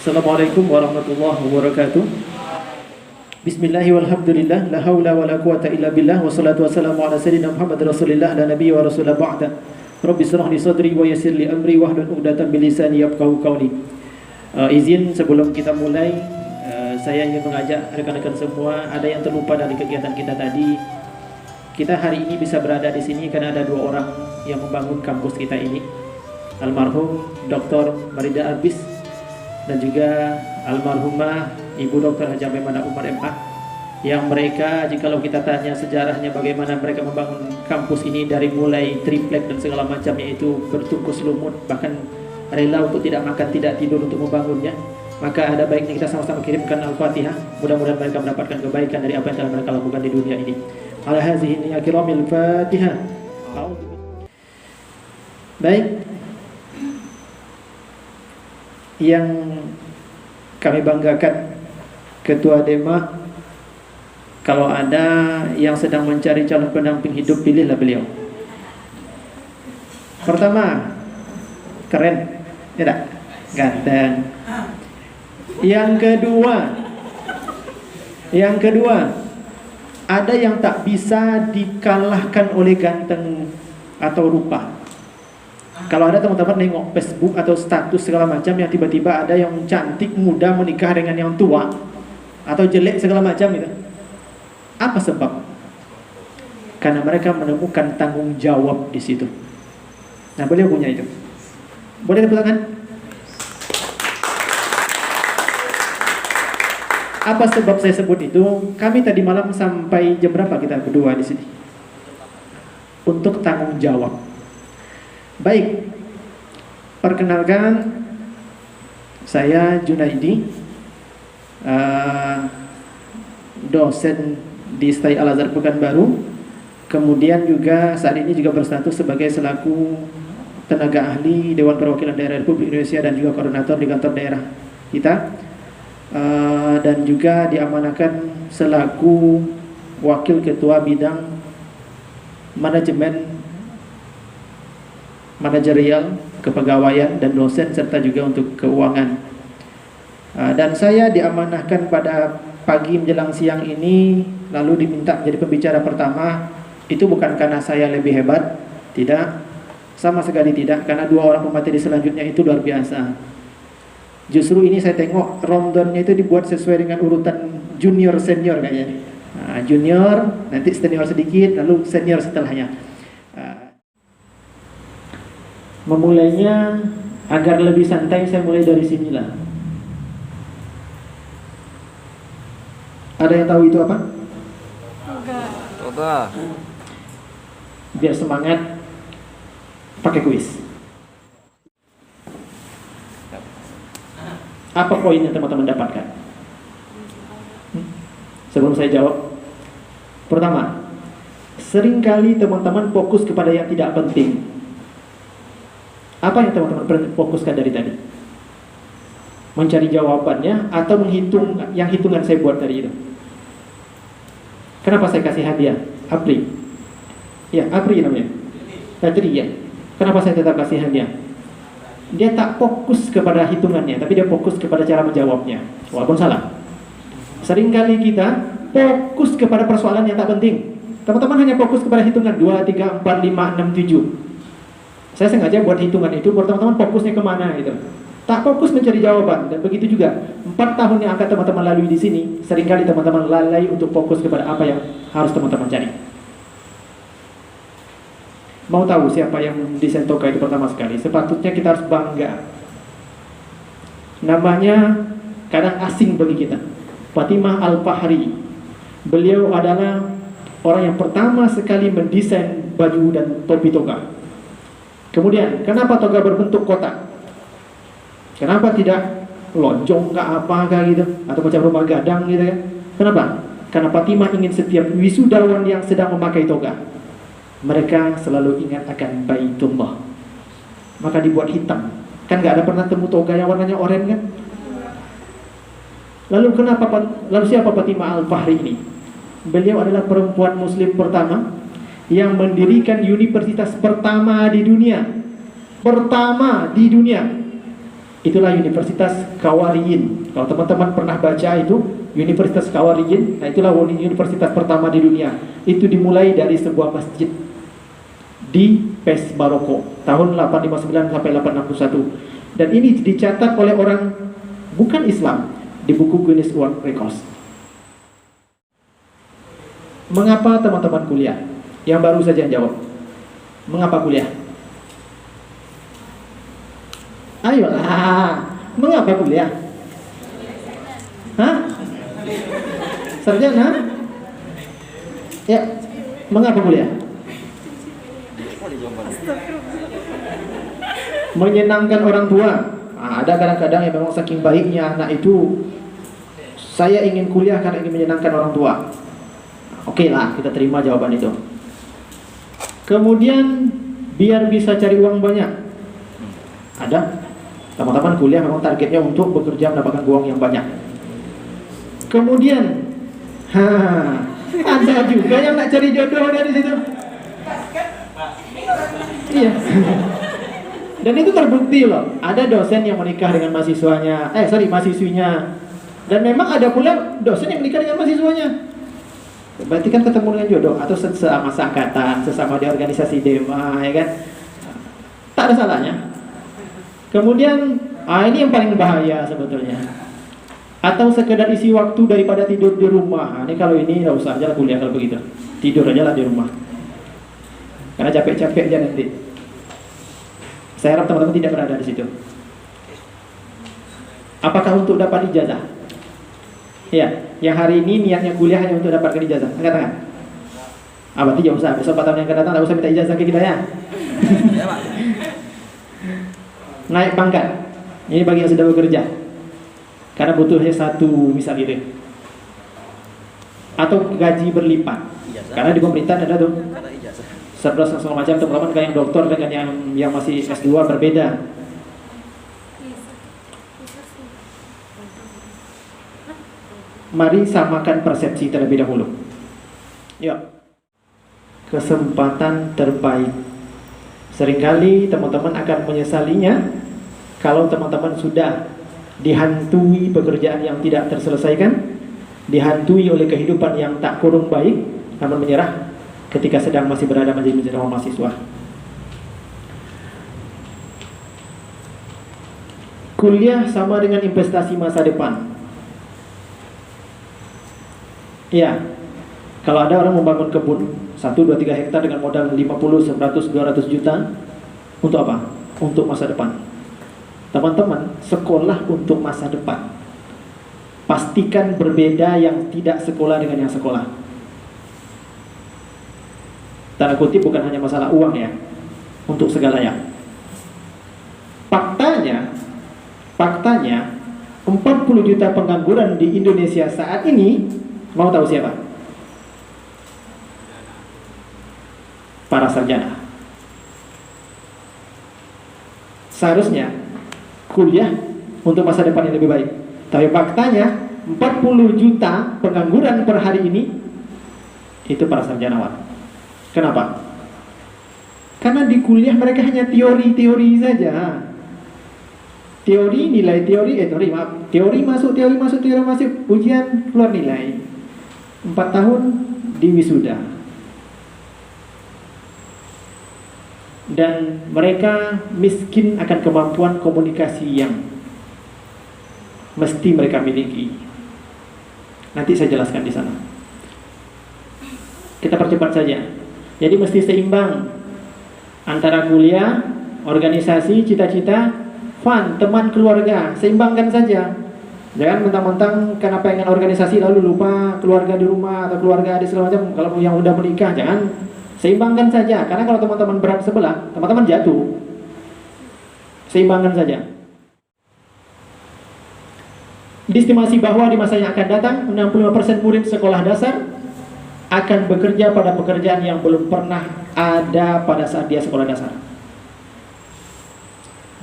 Assalamualaikum warahmatullahi wabarakatuh. Bismillah walhamdulillah, la haula wala quwata illa billah, wassalatu wassalamu ala sayyidina Muhammad rasulillah, la nabiyya wa rasulullah ba'da. Rabbi shrah li sadri wa yassir li amri wahlul 'uqdatam min lisani yafqahu qawli. Izin sebelum kita mulai, saya ingin mengajak rekan-rekan semua, ada yang terlupa dari kegiatan kita tadi. Kita hari ini bisa berada di sini karena ada dua orang yang membangun kampus kita ini. Almarhum Dr. Marida Arbis dan juga almarhumah Ibu Dr. Haja Maimunah Umar MA, yang mereka, jikalau kita tanya sejarahnya bagaimana mereka membangun kampus ini dari mulai triplek dan segala macamnya, itu bertungkus lumut, bahkan rela untuk tidak makan tidak tidur untuk membangunnya, maka ada baiknya kita sama-sama kirimkan Al-Fatihah. Mudah-mudahan mereka mendapatkan kebaikan dari apa yang telah mereka lakukan di dunia ini. Ala hazihi ya kiramil Fatihah. Baik, yang kami banggakan, Ketua Dema, kalau ada yang sedang mencari calon pendamping hidup, pilihlah beliau. Pertama, keren, tidak? Ganteng. Yang kedua, ada yang tak bisa dikalahkan oleh ganteng atau rupa. Kalau ada teman-teman nengok Facebook atau status segala macam yang tiba-tiba ada yang cantik muda menikah dengan yang tua atau jelek segala macam itu, apa sebab? Karena mereka menemukan tanggung jawab di situ. Nah, beliau punya itu. Boleh tepuk tangan? Apa sebab saya sebut itu? Kami tadi malam sampai jam berapa kita berdua di sini? Untuk tanggung jawab. Baik, perkenalkan, saya Junaidi, dosen di STAI Al-Azhar Pekanbaru. Kemudian juga saat ini juga berstatus sebagai selaku tenaga ahli Dewan Perwakilan Daerah Republik Indonesia dan juga koordinator di kantor daerah kita, dan juga diamanahkan selaku wakil ketua bidang manajemen manajerial, kepegawaian dan dosen, serta juga untuk keuangan. Dan saya diamanahkan pada pagi menjelang siang ini, lalu diminta menjadi pembicara pertama. Itu bukan karena saya lebih hebat, tidak, sama sekali tidak, karena dua orang pemateri selanjutnya itu luar biasa. Justru ini saya tengok rundownnya itu dibuat sesuai dengan urutan junior senior kayaknya. Junior, nanti senior sedikit, lalu senior setelahnya. Memulainya agar lebih santai, saya mulai dari sinilah. Ada yang tahu itu apa? Toga. Biar semangat, pakai kuis. Apa poin yang teman-teman dapatkan? Sebelum saya jawab, pertama, seringkali teman-teman fokus kepada yang tidak penting. Apa yang teman-teman fokuskan dari tadi? Mencari jawabannya atau menghitung yang hitungan saya buat tadi itu? Kenapa saya kasih hadiah? Apri. Ya, Apri namanya. Tadi ya. Kenapa saya tetap kasih hadiah? Dia tak fokus kepada hitungannya, tapi dia fokus kepada cara menjawabnya. Walaupun salah. Seringkali kita fokus kepada persoalan yang tak penting. Teman-teman hanya fokus kepada hitungan 2, 3, 4, 5, 6, 7. Saya sengaja buat hitungan itu buat teman-teman fokusnya kemana gitu. Tak fokus mencari jawaban. Dan begitu juga 4 tahun yang akan teman-teman lalui di sini, seringkali teman-teman lalai untuk fokus kepada apa yang harus teman-teman cari. Mau tahu siapa yang desain toga itu pertama sekali? Sepatutnya kita harus bangga. Namanya kadang asing bagi kita, Fatimah Al-Fahri. Beliau adalah orang yang pertama sekali mendesain baju dan topi toga. Kemudian, kenapa toga berbentuk kotak? Kenapa tidak lonjong kah apa kah gitu, atau macam rumah gadang gitu ya? Kenapa? Karena Fatimah ingin setiap wisudawan yang sedang memakai toga, mereka selalu ingat akan Baitullah. Maka dibuat hitam. Kan nggak ada pernah temu toga yang warnanya oranye kan? Lalu siapa Fatimah Al-Fahri ini? Beliau adalah perempuan muslim pertama yang mendirikan universitas pertama di dunia. Itulah Universitas Khawariyin. Kalau teman-teman pernah baca itu Universitas Khawariyin, nah itulah universitas pertama di dunia. Itu dimulai dari sebuah masjid di Fes, Maroko tahun 859 sampai 861. Dan ini dicatat oleh orang bukan Islam di buku Guinness World Records. Mengapa teman-teman kuliah? Yang baru saja jawab. Mengapa kuliah? Ayolah, mengapa kuliah? Hah? Sarjana? Ya, mengapa kuliah? Menyenangkan orang tua. Nah, ada kadang-kadang yang memang saking baiknya anak itu, saya ingin kuliah karena ingin menyenangkan orang tua. Oke lah, kita terima jawaban itu. Kemudian biar bisa cari uang banyak. Ada teman-teman kuliah memang targetnya untuk bekerja mendapatkan uang yang banyak. Kemudian ada juga yang nak cari jodoh dari situ. Iya. Dan itu terbukti loh. Ada dosen yang menikah dengan mahasiswinya. Dan memang ada pula dosen yang menikah dengan mahasiswanya. Berarti kan ketemu dengan jodoh atau sesama seangkatan, sesama di organisasi Dema, ya kan? Tak ada salahnya. Kemudian, ini yang paling bahaya sebetulnya. Atau sekedar isi waktu daripada tidur di rumah. Ini kalau ini nggak usah aja kuliah kalau begitu. Tidur aja lah di rumah. Karena capek-capek aja nanti. Saya harap teman-teman tidak berada di situ. Apakah untuk dapat ijazah? Ya, yang hari ini niatnya kuliah hanya untuk dapatkan ijazah. Angkat tangan. Berarti jangan usah. Besok 4 tahun yang akan datang tak usah minta ijazah ke kita ya. Naik pangkat. Ini bagi yang sudah bekerja. Karena butuhnya satu misal gitu. Atau gaji berlipat. Karena di pemerintahan ada tuh surplus dan segala macam. Teman-teman kayak yang dokter dengan yang masih S2 berbeda. Mari samakan persepsi terlebih dahulu. Yuk. Kesempatan terbaik. Seringkali teman-teman akan menyesalinya kalau teman-teman sudah dihantui pekerjaan yang tidak terselesaikan, dihantui oleh kehidupan yang tak kurung baik, namun menyerah ketika sedang masih berada menjadi mahasiswa. Kuliah sama dengan investasi masa depan. Ya, kalau ada orang membangun kebun 1, 2, 3 hektar dengan modal 50, 100, 200 juta. Untuk apa? Untuk masa depan. Teman-teman, sekolah untuk masa depan. Pastikan berbeda yang tidak sekolah dengan yang sekolah. Tanda kutip bukan hanya masalah uang ya, untuk segalanya. Faktanya 40 juta pengangguran di Indonesia saat ini. Mau tahu siapa? Para sarjana. Seharusnya kuliah untuk masa depan yang lebih baik. Tapi faktanya 40 juta pengangguran per hari ini itu para sarjanawan. Kenapa? Karena di kuliah mereka hanya teori-teori saja. Teori masuk, ujian keluar nilai. 4 tahun di wisuda. Dan mereka miskin akan kemampuan komunikasi yang mesti mereka miliki. Nanti saya jelaskan di sana. Kita percepat saja. Jadi mesti seimbang antara kuliah, organisasi, cita-cita, fun, teman, keluarga. Seimbangkan saja. Jangan mentang-mentang karena pengen organisasi lalu lupa keluarga di rumah atau keluarga adik segala macam. Kalau yang udah menikah, jangan. Seimbangkan saja. Karena kalau teman-teman berat sebelah, teman-teman jatuh. Seimbangkan saja. Diestimasi bahwa di masa yang akan datang 65% murid sekolah dasar akan bekerja pada pekerjaan yang belum pernah ada pada saat dia sekolah dasar.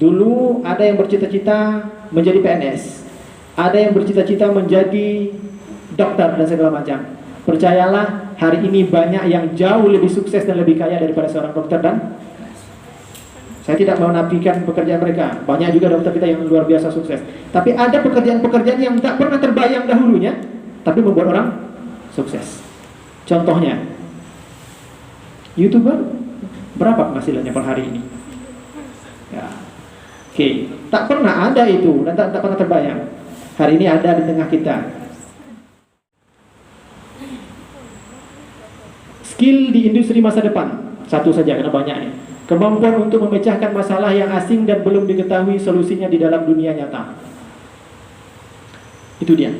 Dulu ada yang bercita-cita menjadi PNS, ada yang bercita-cita menjadi dokter dan segala macam. Percayalah, hari ini banyak yang jauh lebih sukses dan lebih kaya daripada seorang dokter dan Saya tidak menafikan pekerjaan mereka. Banyak juga dokter kita yang luar biasa sukses. Tapi ada pekerjaan-pekerjaan yang tak pernah terbayang dahulunya, tapi membuat orang sukses. Contohnya, YouTuber, berapa penghasilannya per hari ini? Ya. Oke, tak pernah ada itu dan tak pernah terbayang. Hari ini ada di tengah kita. Skill di industri masa depan, satu saja karena banyak nih. Kemampuan untuk memecahkan masalah yang asing dan belum diketahui solusinya di dalam dunia nyata. Itu dia.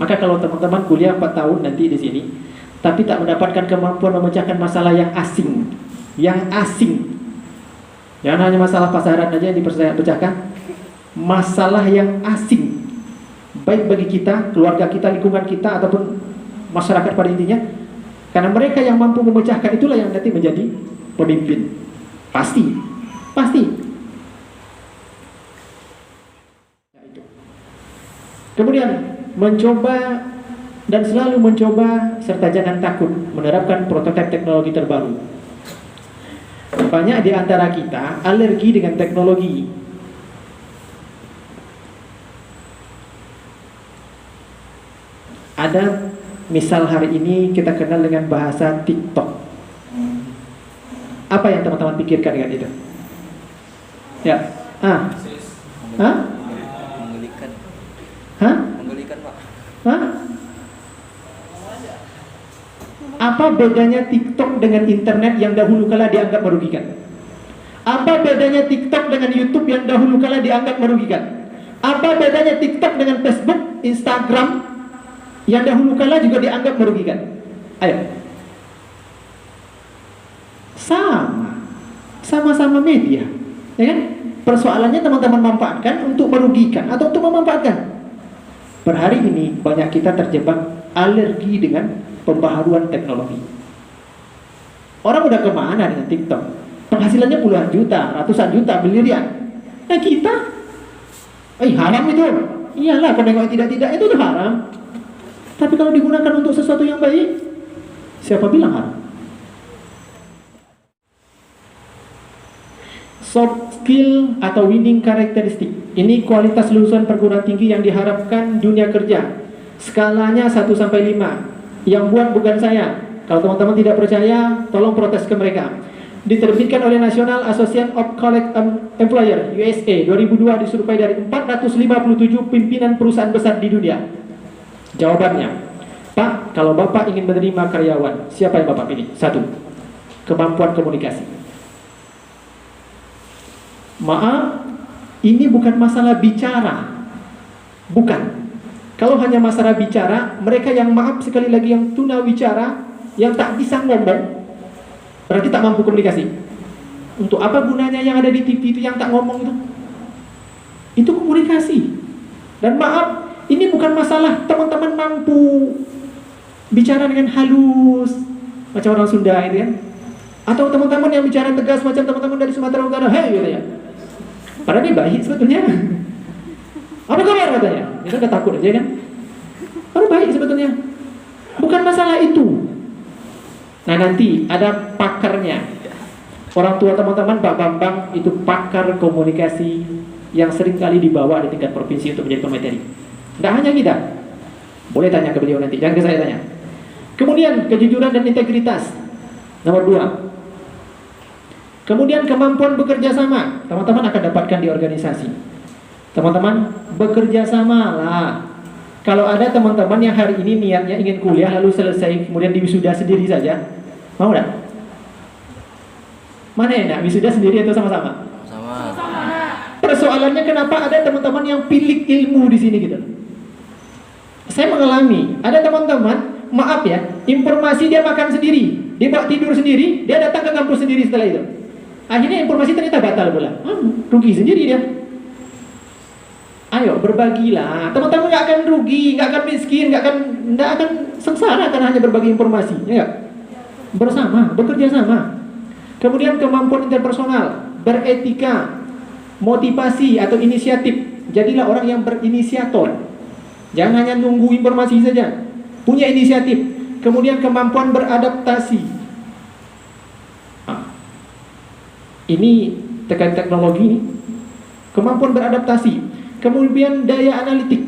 Maka kalau teman-teman kuliah 4 tahun nanti di sini, tapi tak mendapatkan kemampuan memecahkan masalah yang asing, jangan hanya masalah pasaran aja yang dipecahkan, masalah yang asing, baik bagi kita, keluarga kita, lingkungan kita, ataupun masyarakat pada intinya. Karena mereka yang mampu memecahkan itulah yang nanti menjadi pemimpin. Pasti. Kemudian mencoba dan selalu mencoba serta jangan takut menerapkan prototipe teknologi terbaru. Banyak di antara kita alergi dengan teknologi. Ada misal hari ini kita kenal dengan bahasa TikTok. Apa yang teman-teman pikirkan dengan itu? Ya. Menggelikan, Pak. Apa bedanya TikTok dengan internet yang dahulu kala dianggap merugikan? Apa bedanya TikTok dengan YouTube yang dahulu kala dianggap merugikan? Apa bedanya TikTok dengan Facebook, Instagram yang dahulu kala juga dianggap merugikan? Ayo. Sama-sama media, ya kan? Persoalannya teman-teman manfaatkan untuk merugikan atau untuk memanfaatkan. Per hari ini banyak kita terjebak alergi dengan pembaharuan teknologi. Orang udah kemana dengan TikTok? Penghasilannya puluhan juta, ratusan juta, miliaran. Nah kita, haram itu. Iyalah, kalau nengok tidak-tidak itu udah haram. Tapi kalau digunakan untuk sesuatu yang baik, siapa bilang haram? Soft skill atau winning karakteristik. Ini kualitas lulusan perguruan tinggi yang diharapkan dunia kerja. Skalanya 1-5. Yang buat bukan saya. Kalau teman-teman tidak percaya, tolong protes ke mereka. Diterbitkan oleh National Association of College Employer USA 2002, disurvei dari 457 pimpinan perusahaan besar di dunia. Jawabannya, Pak, kalau Bapak ingin menerima karyawan, siapa yang Bapak pilih? 1. Kemampuan komunikasi. Maaf, ini bukan masalah bicara. Bukan. Kalau hanya masalah bicara, mereka yang maaf sekali lagi yang tunawicara, yang tak bisa ngomong, berarti tak mampu komunikasi. Untuk apa gunanya yang ada di TV itu yang tak ngomong itu? Itu komunikasi. Dan maaf, ini bukan masalah teman-teman mampu bicara dengan halus, macam orang Sunda itu kan? Atau teman-teman yang bicara tegas macam teman-teman dari Sumatera Utara, hei gitu ya. Padahal dia baik sebetulnya. Apa kabar katanya? Dia udah takut aja kan? Padahal baik sebetulnya. Bukan masalah itu. Nah nanti ada pakarnya. Orang tua teman-teman, Pak Bambang itu pakar komunikasi yang sering kali dibawa di tingkat provinsi untuk menjadi pemateri. Tidak hanya kita. Boleh tanya ke beliau nanti, jangan ke saya tanya. Kemudian kejujuran dan integritas. Nomor 2. Kemudian kemampuan bekerja sama. Teman-teman akan dapatkan di organisasi. Teman-teman bekerja sama lah. Kalau ada teman-teman yang hari ini niatnya ingin kuliah lalu selesai kemudian diwisuda sendiri saja, mau enggak? Mana enak, wisuda sendiri atau sama-sama? Sama. Persoalannya kenapa ada teman-teman yang pilih ilmu di sini gitu. Saya mengalami, ada teman-teman, maaf ya, informasi dia makan sendiri, dia bawa tidur sendiri, dia datang ke kampus sendiri setelah itu. Akhirnya informasi ternyata batal pula. Rugi sendiri dia. Ayo berbagilah. Teman-teman nggak akan rugi, nggak akan miskin, nggak akan sengsara karena hanya berbagi informasi, ya nggak? Bersama, bekerja sama. Kemudian kemampuan interpersonal, beretika, motivasi atau inisiatif. Jadilah orang yang berinisiator. Jangan hanya nunggu informasi saja. Punya inisiatif. Kemudian kemampuan beradaptasi. Ini terkait teknologi ini, kemampuan beradaptasi, kemudian daya analitik,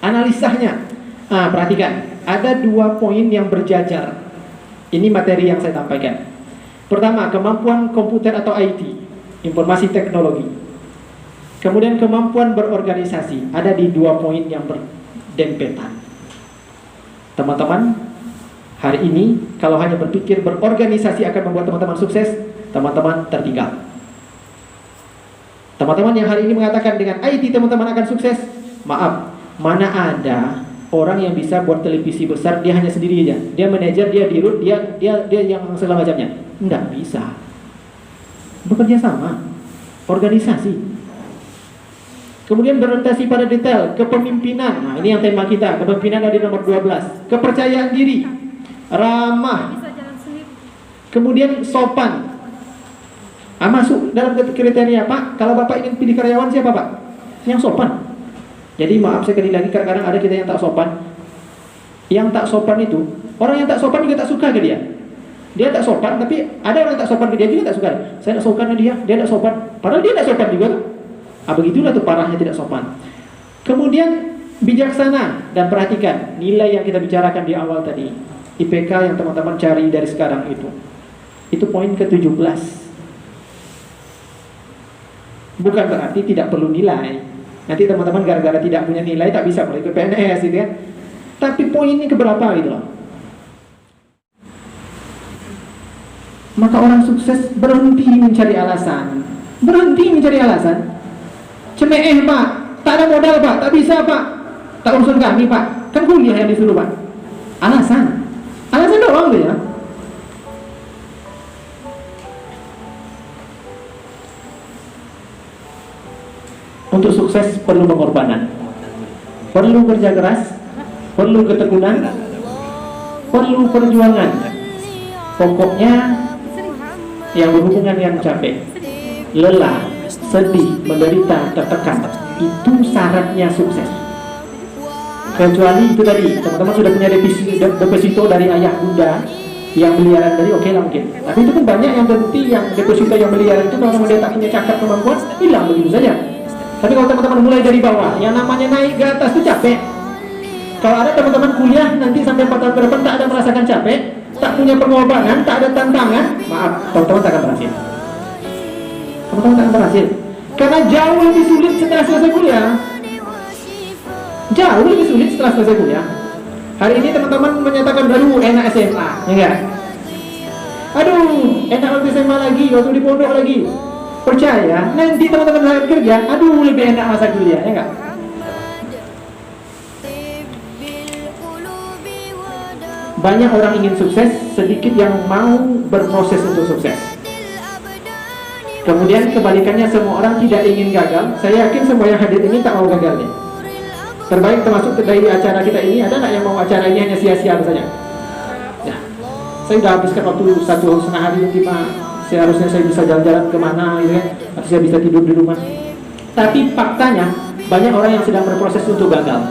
analisanya. Perhatikan, ada 2 poin yang berjajar. Ini materi yang saya sampaikan. Pertama, kemampuan komputer atau IT, informasi teknologi. Kemudian kemampuan berorganisasi, ada di 2 poin yang berdempetan. Teman-teman, hari ini kalau hanya berpikir berorganisasi akan membuat teman-teman sukses, teman-teman tertinggal. Teman-teman yang hari ini mengatakan dengan IT teman-teman akan sukses, maaf, mana ada orang yang bisa buat televisi besar dia hanya sendiri aja. Dia manajer, dia dirut, dia yang segala macamnya. Enggak bisa. Bekerja sama, organisasi. Kemudian berorientasi pada detail, kepemimpinan. Nah, ini yang tema kita, kepemimpinan ada di nomor 12. Kepercayaan diri, ramah. Kemudian sopan. Masuk dalam kriteria Pak. Kalau Bapak ingin pilih karyawan siapa Pak? Yang sopan. Jadi maaf sekali lagi, kadang-kadang ada kita yang tak sopan. Yang tak sopan itu, orang yang tak sopan juga tak suka ke dia. Dia tak sopan, tapi ada orang yang tak sopan ke dia juga tak suka. Saya tak sopan ke dia tak sopan. Padahal dia tak sopan juga tuh. Begitulah tuh parahnya tidak sopan. Kemudian bijaksana, dan perhatikan nilai yang kita bicarakan di awal tadi, IPK yang teman-teman cari dari sekarang itu poin ke-17. Bukan berarti tidak perlu nilai. Nanti teman-teman gara-gara tidak punya nilai tak bisa mulai ke PNS gitu ya. Tapi poin ini keberapa gitu loh. Maka orang sukses berhenti mencari alasan. Berhenti mencari alasan. Cemeeh Pak, tak ada modal Pak, tak bisa Pak, tak urusan kami Pak, kan kuliah yang disuruh Pak. Alasan doang tuh ya. Untuk sukses perlu pengorbanan, perlu kerja keras, perlu ketekunan, perlu perjuangan. Pokoknya yang berhubungan dengan capek, lelah, sedih, menderita, tertekan, itu syaratnya sukses. Kecuali itu tadi, teman-teman sudah punya deposito dari ayah bunda yang miliaran dari, oke lah mungkin. Tapi itu pun banyak yang berhenti, yang deposito yang miliaran itu kalau dia tak punya cakap kemampuan, hilang begitu saja. Tapi kalau teman-teman mulai dari bawah, yang namanya naik ke atas itu capek. Kalau ada teman-teman kuliah nanti sampai 4 tahun ke depan tak ada merasakan capek, tak punya pengorbanan, tak ada tantangan, maaf, teman-teman tak akan berhasil. Teman-teman tak akan berhasil. Karena jauh lebih sulit setelah selesai kuliah. Jauh lebih sulit setelah selesai kuliah. Hari ini teman-teman menyatakan, aduh enak SMA, ya enggak? Aduh, enak waktu SMA lagi, waktu di pondok lagi. Percaya, nanti teman-teman lagi kerja, aduh lebih enak masa kuliah, ya enggak? Banyak orang ingin sukses, sedikit yang mau berproses untuk sukses. Kemudian kebalikannya, semua orang tidak ingin gagal. Saya yakin semua yang hadir ini tak mau gagal nih. Terbaik termasuk dari acara kita ini, ada nggak yang mau acara ini hanya sia-sia saja? Ya, saya sudah habiskan waktu 1,5 hari, 5. Seharusnya saya bisa jalan-jalan kemana gitu kan, atau saya bisa tidur di rumah. Tapi faktanya banyak orang yang sedang berproses untuk gagal.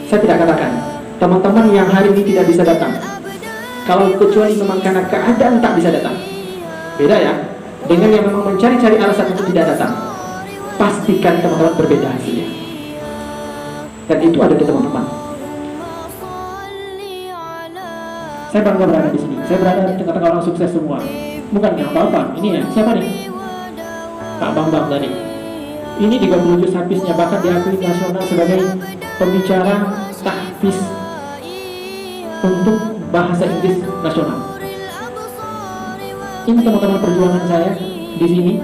Saya tidak katakan teman-teman yang hari ini tidak bisa datang, kalau kecuali memang karena keadaan tak bisa datang. Beda ya dengan yang memang mencari-cari alasan untuk tidak datang. Pastikan teman-teman berbeda hasilnya. Dan itu ada di teman-teman. Saya bangga berada di sini. Saya berada di tengah-tengah orang sukses semua. Bukan yang apa-apa. Ini ya, siapa nih? Pak Bambang tadi. Ini 30 juz hadisnya, bahkan diakui nasional sebagai pembicara tahfiz untuk bahasa Inggris nasional. Ini teman-teman perjuangan saya di sini,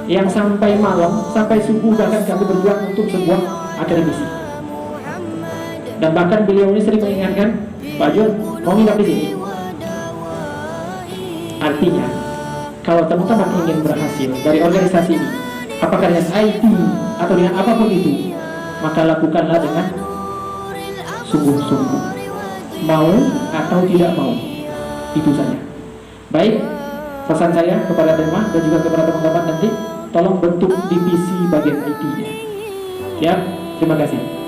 yang sampai malam, sampai subuh bahkan kami berjuang untuk sebuah akademisi. Dan bahkan beliau ini sering mengingatkan, Pak Jun, mau nginap di sini. Artinya, kalau teman-teman ingin berhasil dari organisasi ini, apakah dengan IT atau dengan apapun itu, maka lakukanlah dengan sungguh-sungguh. Mau atau tidak mau, itu saja. Baik, pesan saya kepada tema dan juga kepada teman-teman nanti, tolong bentuk divisi bagian IT-nya. Ya, terima kasih.